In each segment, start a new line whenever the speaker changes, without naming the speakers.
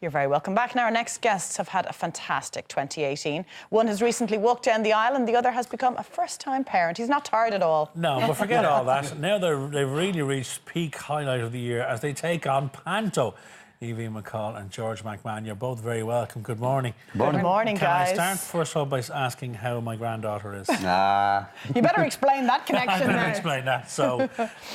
You're very welcome back. Now, our next guests have had a fantastic 2018. One has recently walked down the aisle and the other has become a first-time parent. He's not tired at all.
No, but forget all that. Now they've really reached peak highlight of the year as they take on Panto. Evie McCall and George McMahon, you're both very welcome. Good morning.
Good morning, guys.
Can I start first of all by asking how my granddaughter is?
You better explain that connection.
I better explain that. So,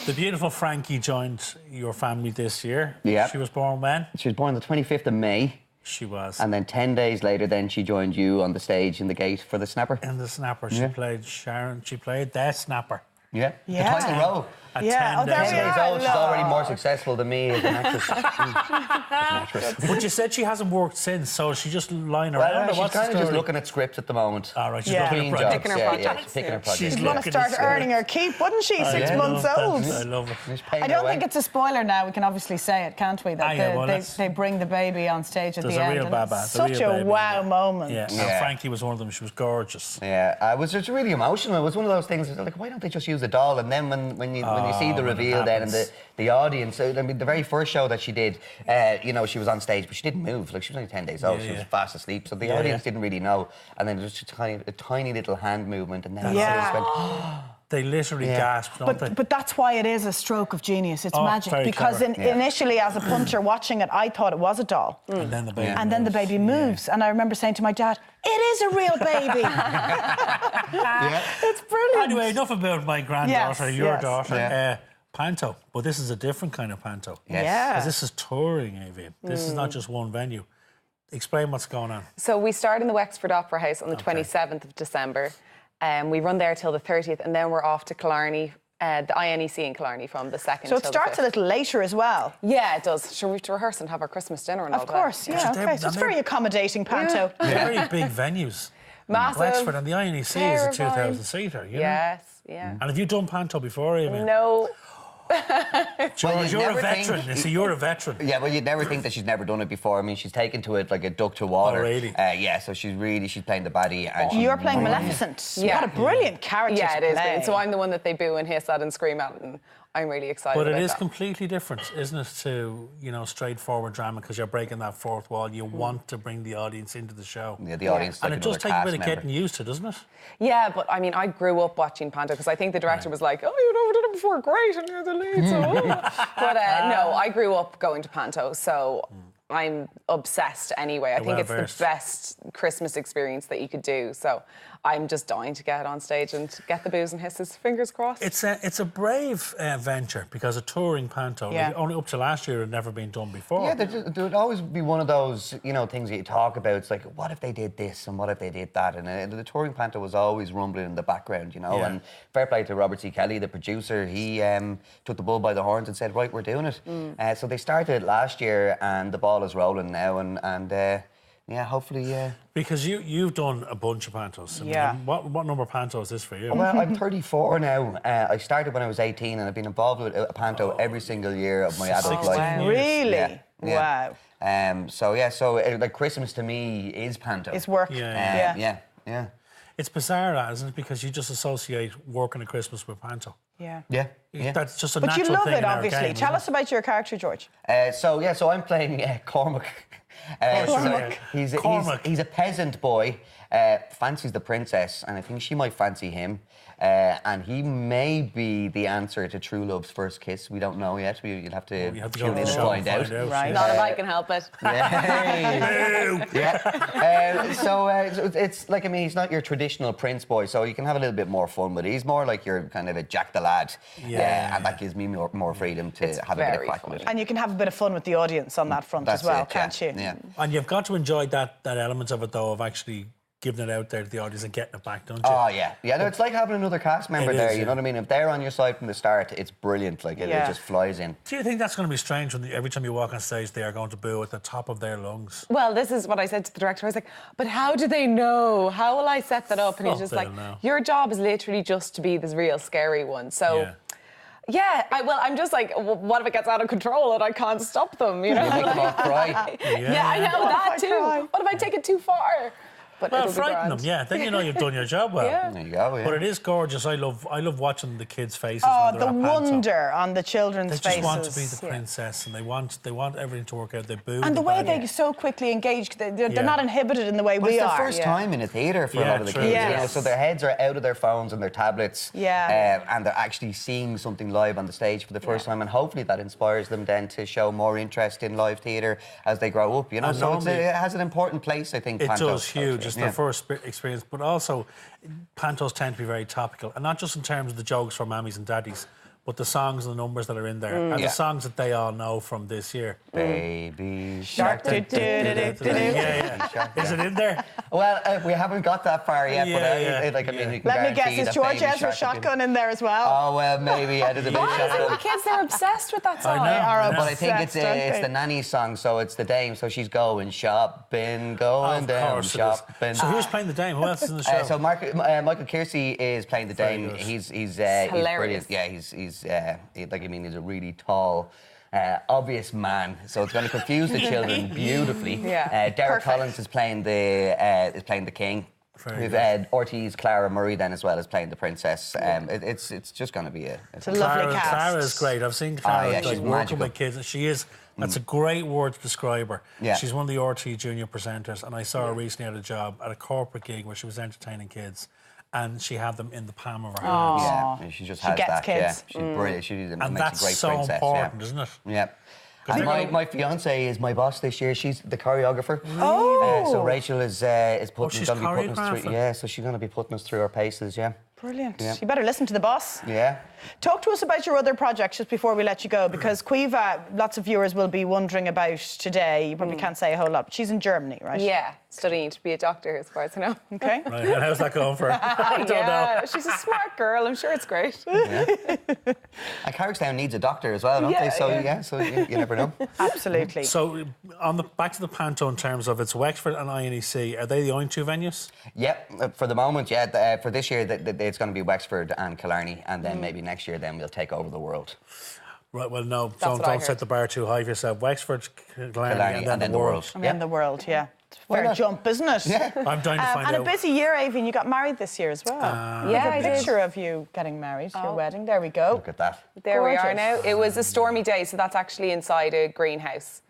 the beautiful Frankie joined your family this year.
Yeah.
She was born when?
She was born the 25th of May.
She was.
And then 10 days later, then she joined you on the stage in the gate for the Snapper.
In the Snapper. She played Sharon. She played the Snapper.
Yeah. Twice in a row.
At
Yeah.
10
there
days
we
old.
are.
10 days old, she's
No.
already more successful than me as an actress.
But you said she hasn't worked since, so she's just lying around.
Well,
or
she's
what's the
kind of just
story?
looking at scripts at the moment.
All right, she's
Yeah.
looking
Between
at
jobs,
projects.
Picking her
yeah,
projects.
she's picking her projects.
She's
She's going to
looking
start
at
earning her keep, wouldn't she? 6 months old.
I love it.
She's paying
I
her
don't
way.
think it's a spoiler now. We can obviously say it, can't we? That
yeah, well,
they bring the baby on stage at
There's
the
a
end.
real
and
baba.
it's
the
such
real
a
baby,
wow
yeah.
moment.
Yeah.
Yeah.
And Frankie was one of them. She was gorgeous.
Yeah, I was just really emotional. It was one of those things. Like, why don't they just use a doll? And then when you see the
when it
reveal, then and
happens.
the audience. I mean, the very first show that she did, she was on stage, but she didn't move. Like she was only 10 days old.
Yeah,
She was
yeah.
fast asleep, so the
Yeah,
audience
yeah.
didn't really know. And then there was just a tiny little hand movement, and then
Yeah.
it just went.
They literally
Yeah.
gasped, don't they?
But that's why it is a stroke of genius. It's
Oh,
magic.
very
Because
clever.
initially, as a punter watching it, I thought it was a doll.
And then the baby.
And then the baby moves. And I remember saying to my dad, it is a real baby.
Yeah.
It's brilliant.
Anyway, enough about my granddaughter,
Yes,
your
yes.
daughter.
Yeah.
Panto. But this is a different kind of Panto.
Yes.
Yeah.
Because this is touring, Evie. This is not just one venue. Explain what's going on.
So we start in the Wexford Opera House on the 27th of December. We run there till the 30th, and then we're off to Killarney, the INEC in Killarney from the 2nd
So it
till
starts
the
a
5th.
little later as well.
Yeah, it does. Sure, we have to rehearse and have our Christmas dinner and all
Of
that.
course, yeah.
they're-
Okay, so it's
they're-
very accommodating, Panto.
Very big venues.
Massive.
Wexford and the INEC is a
Terrifying.
2,000-seater, you know?
Yes, yeah.
And have you done Panto before, Evie?
No.
George, you're a
never think-
veteran. You see, you're a veteran.
Yeah, well, you'd never think that she's never done it before. I mean, she's taken to it like a duck to water.
Oh, really?
Yeah, so she's playing the baddie. And
You're playing Maleficent.
Yeah.
What a brilliant character
Yeah,
to
it is.
play.
Great. So I'm the one that they boo and hiss at and scream at, and I'm really excited
But it
about
is
that.
completely different, isn't it, to, straightforward drama, because you're breaking that fourth wall. You want to bring the audience into the show.
Yeah, the audience is
And
like
it does
another
take a
cast
bit of
member.
getting used to, doesn't it?
Yeah, but I mean, I grew up watching Panto because I think the director was like, "Oh, you've never done it before, great, and you're the lead." So. But no, I grew up going to Panto, so I'm obsessed anyway. I think it's
well-versed.
the best Christmas experience that you could do. So I'm just dying to get on stage and get the boos and hisses. Fingers crossed.
It's a brave venture, because a touring Panto,
Yeah.
only up to last year, had never been done before.
Yeah, there would always be one of those, things that you talk about. It's like, what if they did this and what if they did that? And the touring Panto was always rumbling in the background,
Yeah.
And fair play to Robert C. Kelly, the producer. He took the bull by the horns and said, right, we're doing it. So they started last year, and the ball is rolling now. And hopefully...
Because you've done a bunch of Pantos. I mean,
Yeah.
what number of Panto is this for you?
Well, I'm 34 now. I started when I was 18, and I've been involved with a Panto every single year of my adult
16
life.
years.
Really?
Yeah.
Wow.
So like Christmas to me is Panto.
It's work.
Yeah.
Yeah.
It's bizarre, that, isn't it? Because you just associate working at Christmas with Panto.
Yeah.
Yeah.
That's just a
But
natural
you love
thing
it,
in our
obviously.
game,
Tell
isn't
us about your character, George.
So I'm playing Cormac.
Cormac. Cormac.
He's a peasant boy, fancies the princess, and I think she might fancy him. And he may be the answer to true love's first kiss. We don't know yet. You'll have to
You have to
tune
go to
in
the
to
show
find
and
out.
Right.
Not if I can help it.
Yeah. So it's like, he's not your traditional prince boy, so you can have a little bit more fun with it. He's more like your kind of a Jack the Lad.
Yeah.
And that gives me more freedom to have a bit of
very
crack with it.
And you can have a bit of fun with the audience on that front
That's
as well,
it, yeah.
can't you?
Yeah.
And you've got to enjoy that element of it, though, of actually giving it out there to the audience and getting it back, don't you?
Oh, yeah. Yeah, no, it's like having another cast member
It
there,
is,
you
yeah.
know what I mean? If they're on your side from the start, it's brilliant. Like, it
Yeah.
just flies in.
Do you think that's going to be strange when every time you walk on stage they are going to boo at the top of their lungs?
Well, this is what I said to the director. I was like, but how do they know? How will I set that up? And he's
Oh,
just
they'll
like,
know.
your job is literally just to be this real scary one. So,
Yeah.
I'm just like, what if it gets out of control and I can't stop them? You know?
You make them all cry.
Yeah, I know
What if
that
I
too.
cry?
What if I take it too far? but
Well,
it'll be
frighten
grand.
them, yeah. Then you know you've done your job well.
Yeah.
There you go. Yeah.
But it is gorgeous. I love watching the kids' faces.
Oh,
when
the
they're at Panto.
wonder on the children's
They just
faces.
want to be the princess, and they want everything to work out. They boo.
And the way
bad.
they so quickly engage, they're
Yeah.
not inhibited in the way
Well,
we
it's
are.
their first time in a theatre for a
Yeah,
lot of the
true.
kids, you know,
Yes.
so their heads are out of their phones and their tablets, and they're actually seeing something live on the stage for the first time, and hopefully that inspires them then to show more interest in live theatre as they grow up, you know.
And
So
normally-
it has an important place, I think.
It
Panto.
does huge. It's
Yeah.
their first experience, but also Pantos tend to be very topical, and not just in terms of the jokes for mammies and daddies, but the songs and the numbers that are in there, and
Yeah.
the songs that they all know from this year.
Baby
Shark,
shark.
Yeah. Is it in there?
Well, we haven't got that far yet, but
Yeah,
like, I mean, you can
Let me guess,
guarantee
is
that
George
Baby
Ezra
Shark will be-
Shotgun in there as well?
Oh, well, maybe. There's a bit of
Why is it
shotgun.
the kids? They're obsessed with that song.
know.
They are
But
But I think
obsessed, aren't
it's
they?
the nanny song, so it's the dame. So she's going shopping, going
Of
down
course it
shopping.
is. So who's playing the dame? Who else is in the show?
So Michael Kiersey is playing the
Very
dame.
good.
He's
hilarious.
brilliant. Yeah, he's he's a really tall. Obvious man, so it's going to confuse the children beautifully.
Yeah.
Derek
Perfect.
Collins is playing the king.
Very
With
good.
Ortiz, Clara Murray then as well as playing the princess. It's just going to be
It's a lovely cast.
Clara is great. I've seen Clara
yeah,
like,
she's
working
magical.
with kids, and she is. That's a great word to describe her.
Yeah.
She's one of the RT junior presenters, and I saw her recently at a job at a corporate gig where she was entertaining kids, and she had them in the palm of her hands.
Yeah, she just
She
has
gets
that.
kids.
Yeah, she's brilliant. She
And
makes
that's
a great
so
princess.
important,
yeah.
isn't it?
Yeah.
they're
And
going-
my fiance is my boss this year. She's the choreographer.
Oh.
So Rachel is putting,
she's
gonna be putting us
choreographing.
through. Yeah, so she's going to be putting us through our paces. Yeah.
Brilliant.
Yeah.
You better listen to the boss.
Yeah.
Talk to us about your other projects just before we let you go, because Quiva, lots of viewers will be wondering about today. You probably can't say a whole lot, but she's in Germany, right?
Yeah, studying to be a doctor, as far as I know.
Okay.
Right, and how's that going for her? I don't
yeah,
know.
she's a smart girl. I'm sure it's great.
And Carrickstown needs a doctor as well, don't
Yeah,
they? So
yeah.
so you never know.
Absolutely.
So, back to the Panto in terms of it's Wexford and INEC. Are they the only two venues?
Yep. For the moment, yeah. For this year, it's going to be Wexford and Killarney, and then maybe next year, then we'll take over the world.
Right. Well, no.
what I
Don't
heard.
set the bar too high for yourself. Wexford, Killarney,
Killarney,
and then the world.
And then the world, yeah. It's a fair
not?
jump, isn't it?
Yeah.
I'm dying to find
and
out.
a busy year, Avian. You got married this year as well.
Yeah, I
a
did.
picture of you getting married, your wedding. There we go.
Look at that.
There we are
Gorgeous.
now. It was a stormy day, so that's actually inside a greenhouse.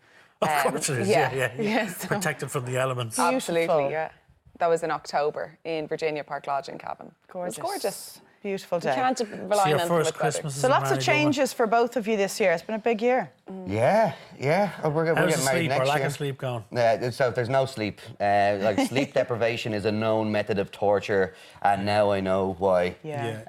Of course it is.
yeah.
Yeah.
Yeah, so-
Protected from the elements.
Absolutely, yeah. That was in October in Virginia Park Lodge in Cabin.
Gorgeous.
It was gorgeous.
Beautiful day.
You can't
So
rely
your
on
first
the weather.
Christmas is
So
a
lots of
married woman.
changes for both of you this year. It's been a big year.
Yeah, yeah. We're
How's
getting
the
married
sleep or
next
lack
year.
of sleep going?
So there's no sleep. Like sleep deprivation is a known method of torture, and now I know why.
Yeah.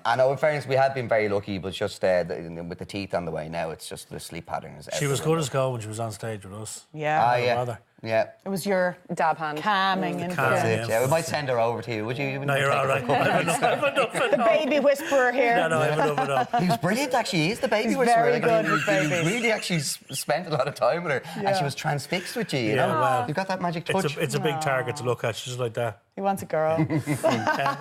I know, in fairness, we have been very lucky, but just with the teeth on the way now, it's just the sleep pattern is.
She was good as gold when she was on stage with us.
Yeah.
Ah,
No
yeah,
bother.
yeah.
It was your
Dab hand.
calming
calming.
That's
influence.
it. Yeah, we might send her over to you. Would you?
No, you're all right. I've enough.
The baby whisperer here.
No, I've enough.
He was brilliant, actually. He is the baby
He's
whisperer.
very
Like,
good
he
with babies.
really actually spent a lot of time with her, and she was transfixed with you. You
Yeah,
know,
well,
you've got that magic touch.
It's a big target to look at, just like that.
He wants a girl.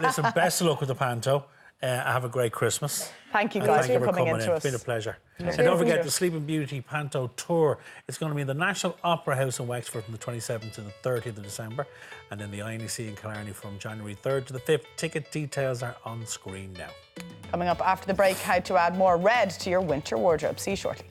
Listen, best of luck with the Panto. Have a great Christmas.
Thank you
And
guys
thank
for
you
coming
in.
into
It's
us.
been a pleasure.
Thank
And don't
you.
forget the Sleeping Beauty Panto Tour. It's going to be in the National Opera House in Wexford from the 27th to the 30th of December, and then the INEC in Killarney from January 3rd to the 5th. Ticket details are on screen now.
Coming up after the break, how to add more red to your winter wardrobe. See you shortly.